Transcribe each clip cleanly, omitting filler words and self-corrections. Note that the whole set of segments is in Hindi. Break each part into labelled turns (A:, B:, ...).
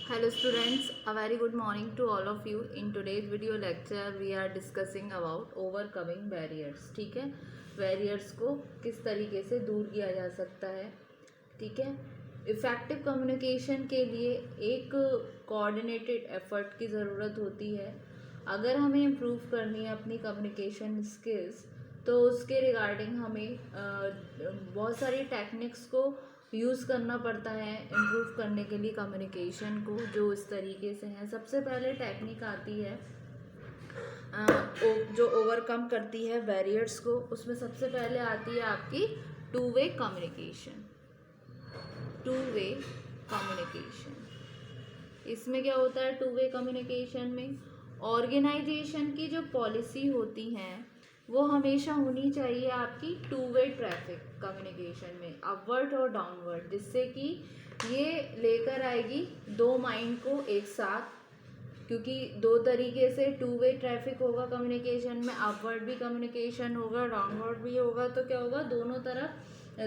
A: Hello students, a very good morning to all of you. In today's video lecture we are discussing about overcoming barriers. ठीक है, barriers को किस तरीके से दूर किया जा सकता है. ठीक है, इफ़ेक्टिव कम्युनिकेशन के लिए एक कोऑर्डिनेटेड एफर्ट की ज़रूरत होती है. अगर हमें इम्प्रूव करनी है अपनी कम्युनिकेशन स्किल्स तो उसके रिगार्डिंग हमें बहुत सारी टेक्निक्स को यूज़ करना पड़ता है इम्प्रूव करने के लिए कम्युनिकेशन को, जो इस तरीके से है. सबसे पहले टेक्निक आती है जो ओवरकम करती है बैरियर्स को. उसमें सबसे पहले आती है आपकी two way communication. Two way communication इसमें क्या होता है? टू वे कम्युनिकेशन में ऑर्गेनाइजेशन की जो पॉलिसी होती हैं वो हमेशा होनी चाहिए आपकी टू वे ट्रैफिक कम्युनिकेशन में, अपवर्ड और डाउनवर्ड, जिससे कि ये लेकर आएगी दो माइंड को एक साथ. क्योंकि दो तरीके से टू वे ट्रैफिक होगा कम्युनिकेशन में, अपवर्ड भी कम्युनिकेशन होगा, डाउनवर्ड भी होगा. तो क्या होगा, दोनों तरफ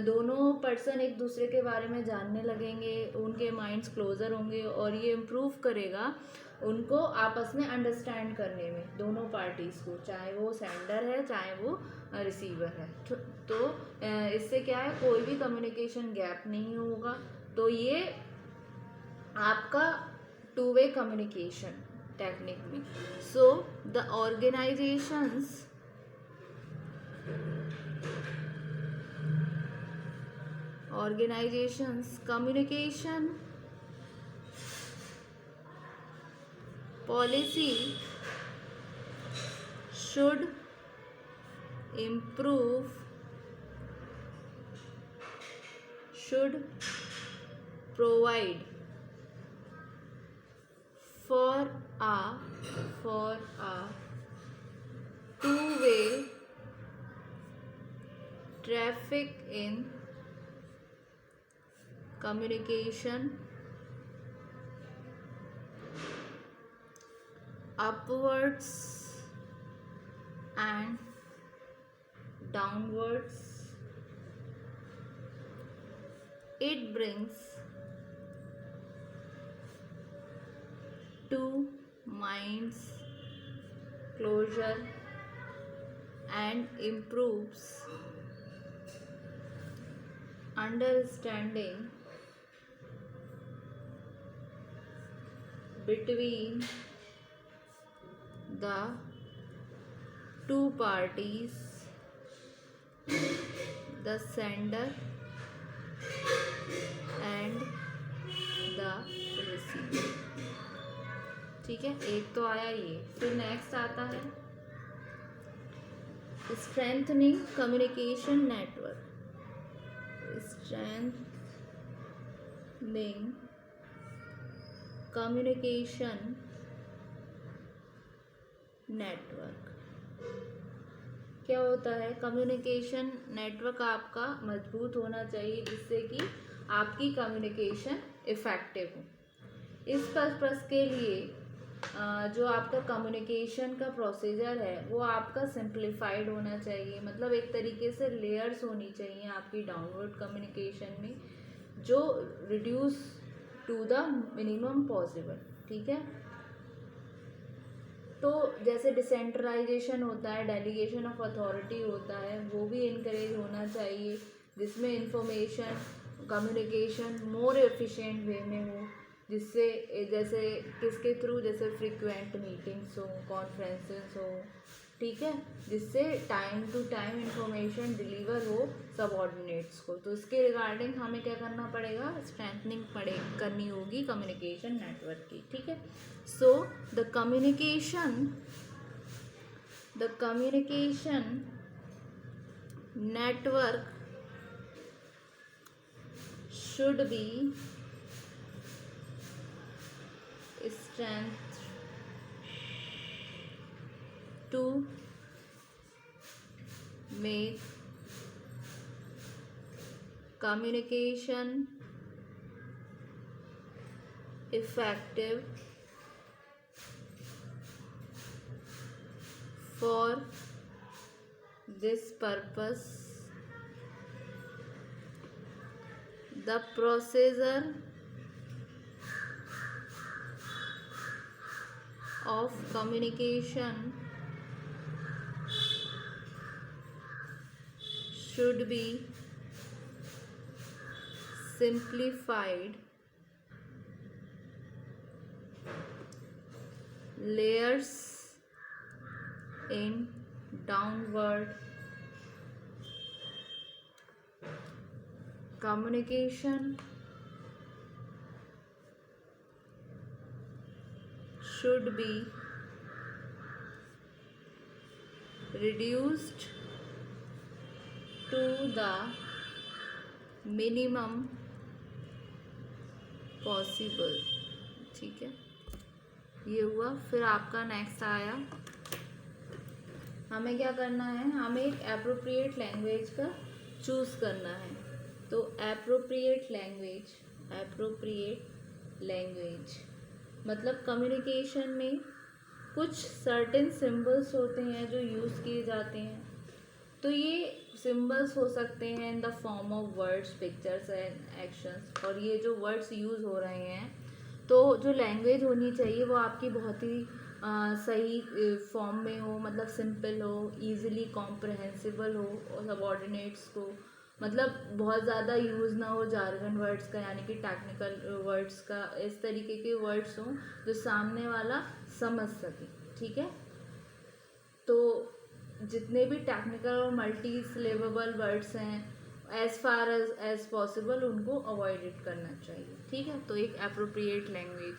A: दोनों पर्सन एक दूसरे के बारे में जानने लगेंगे, उनके माइंड्स क्लोजर होंगे और ये इम्प्रूव करेगा उनको आपस में अंडरस्टैंड करने में, दोनों पार्टीज़ को, चाहे वो सेंडर है चाहे वो रिसीवर है. तो इससे क्या है, कोई भी कम्युनिकेशन गैप नहीं होगा. तो ये आपका टू वे कम्युनिकेशन टेक्निक में. So the organizations communication policy should improve, should provide for a two-way traffic in communication, upwards and downwards. It brings two minds closure and improves understanding between the two parties, the sender and the receiver. ठीक है, एक तो आया ये. फिर नेक्स्ट आता है strengthening communication network. Strengthening communication network क्या होता है? कम्युनिकेशन नेटवर्क आपका मजबूत होना चाहिए जिससे कि आपकी कम्युनिकेशन इफ़ेक्टिव हो. इस पर्पस के लिए जो आपका कम्युनिकेशन का प्रोसीजर है वो आपका सिंप्लीफाइड होना चाहिए. मतलब एक तरीके से लेयर्स होनी चाहिए आपकी डाउनवर्ड कम्युनिकेशन में, जो reduce to the minimum possible. ठीक है, तो जैसे डिसेंट्रलाइजेशन होता है, डेलीगेशन ऑफ अथॉरिटी होता है, वो भी इनकरेज होना चाहिए, जिसमें information communication more efficient way में हो. जिससे जैसे किसके थ्रू, जैसे फ्रीक्वेंट मीटिंग्स हो, कॉन्फ्रेंसेस हो. ठीक है, जिससे time to time information deliver हो सबऑर्डिनेट्स को. तो इसके रिगार्डिंग हमें क्या करना पड़ेगा? स्ट्रेंथनिंग करनी होगी कम्युनिकेशन नेटवर्क की. ठीक है, so the communication network should be strength to make communication effective. For this purpose, the procedure of communication should be simplified layers in downward communication should be reduced to the minimum possible. ठीक है, ये हुआ। फिर आपका नेक्स्ट आया, हमें क्या करना है, हमें एक एप्रोप्रिएट लैंग्वेज का चूज़ करना है। तो एप्रोप्रिएट लैंग्वेज मतलब कम्युनिकेशन में कुछ सर्टेन सिंबल्स होते हैं जो यूज़ किए जाते हैं। तो ये सिंबल्स हो सकते हैं in the form of words, pictures and actions. और ये जो वर्ड्स यूज़ हो रहे हैं, तो जो लैंग्वेज होनी चाहिए वो आपकी बहुत ही सही फॉर्म में हो, मतलब सिंपल हो, इजीली कॉम्प्रहेंसिबल हो, और सबऑर्डिनेट्स को मतलब बहुत ज़्यादा यूज़ ना हो जार्गन वर्ड्स का, यानी कि टेक्निकल वर्ड्स का। इस तरीके के वर्ड्स हों जो सामने वाला समझ सके। ठीक है, तो जितने भी टेक्निकल और मल्टी सिलेबल वर्ड्स हैं, एज फार एज पॉसिबल उनको अवॉइड करना चाहिए। ठीक है, तो एक appropriate language.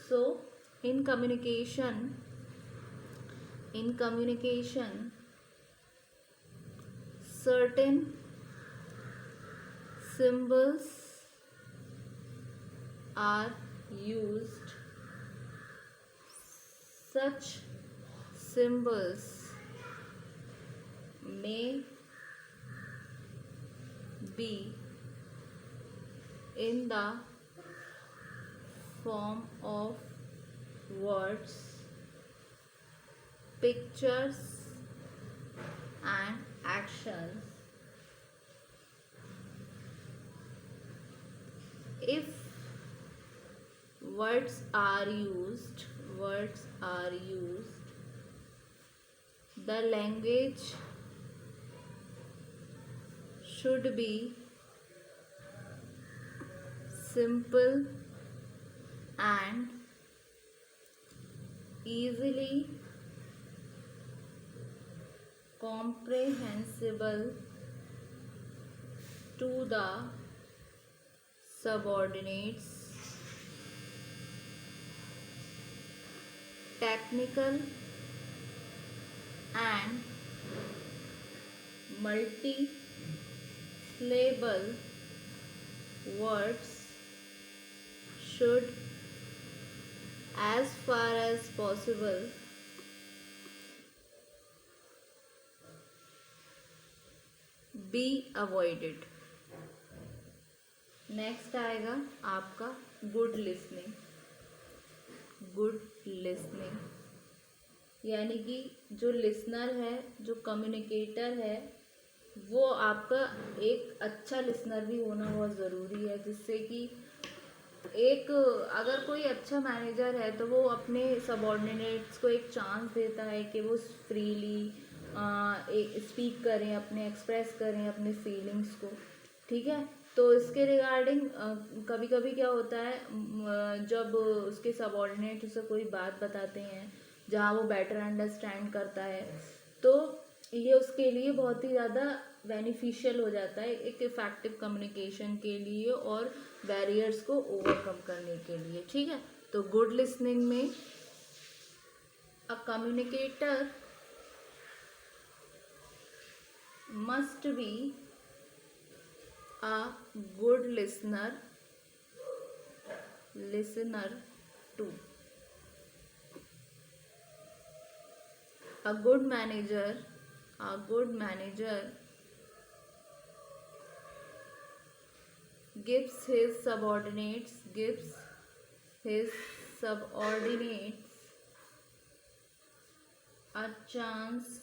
A: So in communication certain symbols are used. Such symbols may be in the form of words, pictures and actions. If words are used, the language should be simple and easily comprehensible to the subordinates. Technical and multi-syllable words should, as far as possible, be avoided. Next आएगा आपका गुड लिसनिंग। यानी कि जो लिसनर है, जो कम्युनिकेटर है, वो आपका एक अच्छा लिसनर भी होना बहुत ज़रूरी है, जिससे कि एक अगर कोई अच्छा मैनेजर है तो वो अपने सबऑर्डिनेट्स को एक चांस देता है कि वो फ्रीली स्पीक करें, अपने एक्सप्रेस करें अपने फीलिंग्स को। ठीक है, तो इसके रिगार्डिंग कभी कभी क्या होता है, जब उसके सबऑर्डिनेट उसे कोई बात बताते हैं जहाँ वो बेटर अंडरस्टैंड करता है, तो ये उसके लिए बहुत ही ज़्यादा बेनिफिशियल हो जाता है एक इफ़ेक्टिव कम्युनिकेशन के लिए और बैरियर्स को ओवरकम करने के लिए। ठीक है, तो गुड लिसनिंग में अ communicator must be a good listener too. A good manager gives his subordinates a chance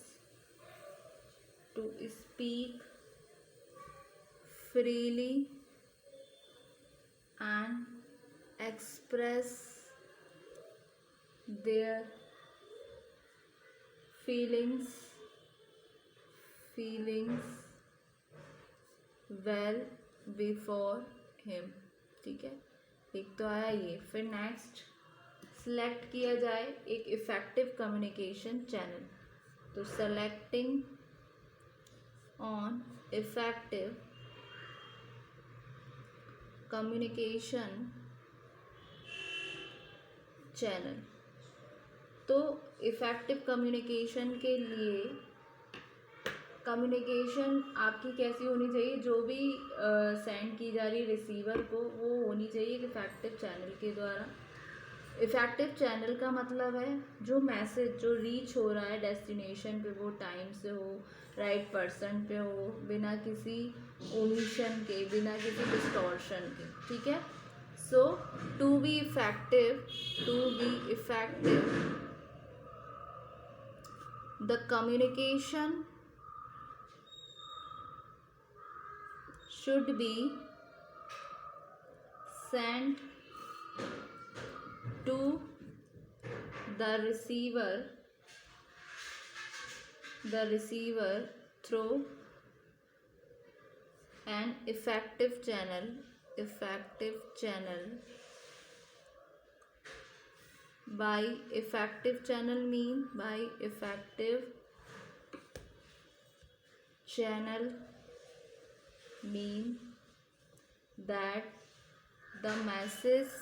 A: to speak freely and express their feelings well before him। ठीक है, एक तो आया ये। फिर नेक्स्ट सिलेक्ट किया जाए एक इफेक्टिव कम्युनिकेशन चैनल, तो selecting on effective communication channel. तो इफेक्टिव कम्युनिकेशन के लिए कम्युनिकेशन आपकी कैसी होनी चाहिए, जो भी सेंड की जा रही रिसीवर को, वो होनी चाहिए इफेक्टिव चैनल के द्वारा। इफेक्टिव चैनल का मतलब है जो मैसेज जो रीच हो रहा है डेस्टिनेशन पे, वो टाइम से हो, राइट पर्सन पे हो, बिना किसी ओमिशन के, बिना किसी डिस्टॉर्शन के। ठीक है, so to be effective the communication should be sent to the receiver through an effective channel by effective channel mean by effective channel mean that the message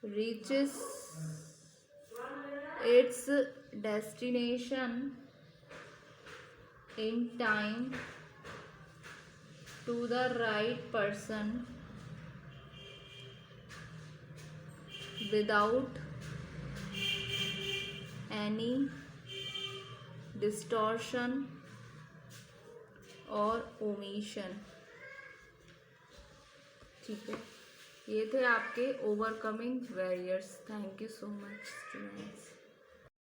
A: reaches its destination in time to the right person without any distortion और ओमिशन। ठीक है, ये थे आपके overcoming barriers. Thank you so much students.